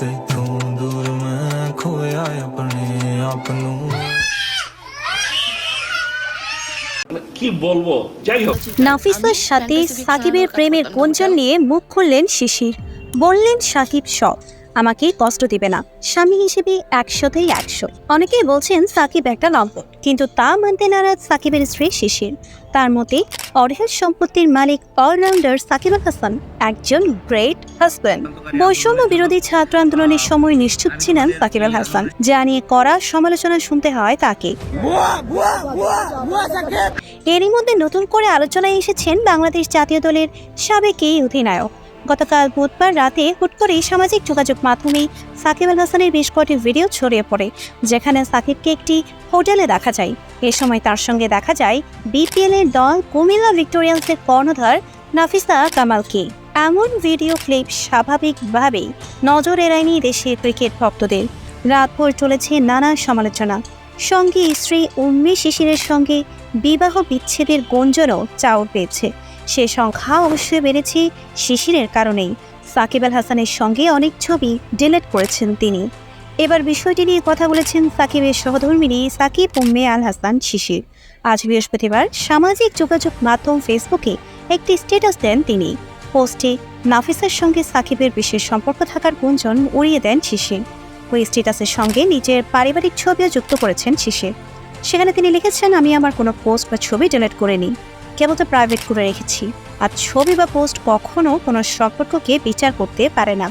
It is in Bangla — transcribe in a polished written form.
तैथों दूर मैं खोया अपने आप नू। কি বলবো, যাই হোক। নাফিসার সাথে সাকিবের প্রেমের গুঞ্জন নিয়ে মুখ খুললেন শিশির। বললেন সাকিব সব আমাকে কষ্ট দিবে না, স্বামী হিসেবে 100তেই 100। অনেকেই বলছেন সাকিব একটা লম্পট, কিন্তু তা মানতে নারাজ সাকিবের স্ত্রী শিশির। তার মতে অঢেল সম্পত্তির মালিক অলরাউন্ডার সাকিব আল হাসান একজন গ্রেট হাজব্যান্ড। বৈষম্য বিরোধী ছাত্র আন্দোলনের সময় নিশ্চুপ ছিলেন সাকিব আল হাসান, যা নিয়ে কড়া সমালোচনা শুনতে হয় তাকে। এরই মধ্যে নতুন করে আলোচনায় এসেছেন বাংলাদেশ জাতীয় দলের সাবেক এই অধিনায়ক। গতকাল বুধবার রাতে হুট করে সামাজিক যোগাযোগ মাধ্যমে সাকিব আল হাসানের বেশ কয়েকটি ভিডিও ছড়িয়ে পড়ে, যেখানে সাকিবকে একটি হোটেলে দেখা যায়। এ সময় তার সঙ্গে দেখা যায় বিপিএল এর দল কুমিল্লা ভিক্টোরিয়ান্সের কর্ণধার নাফিসা কামালকে। এমন ভিডিও ক্লিপ স্বাভাবিকভাবেই নজর এড়ায়নি দেশের ক্রিকেট ভক্তদের। রাতভর চলেছে নানা সমালোচনা, সঙ্গে স্ত্রী উম্মি শিশিরের সঙ্গে বিবাহ বিচ্ছেদের গুঞ্জনও চাউর পেয়েছে। সে সংখ্যা অবশ্যই বেড়েছে শিশিরের কারণেই। সাকিব আল হাসানের সঙ্গে অনেক ছবি ডিলিট করেছেন তিনি। এবার বিষয়টি নিয়ে কথা বলেছেন সাকিবের সহধর্মিণী সাকিব উম্মে আল হাসান শিশির। আজ বৃহস্পতিবার সামাজিক যোগাযোগ মাধ্যম ফেসবুকে একটি স্ট্যাটাস দেন তিনি। পোস্টে নাফিসার সঙ্গে সাকিবের বিশেষ সম্পর্ক থাকার গুঞ্জন উড়িয়ে দেন শিশির। ওই স্ট্যাটাসের সঙ্গে নিজের পারিবারিক ছবিও যুক্ত করেছেন শিশির। সেখানে তিনি লিখেছেন, আমি আমার কোনো পোস্ট বা ছবি ডিলিট করিনি, কেবল তো প্রাইভেট করে রেখেছি। আর ছবি বা পোস্ট কখনো কোনো সম্পর্ককে বিচার করতে পারে না।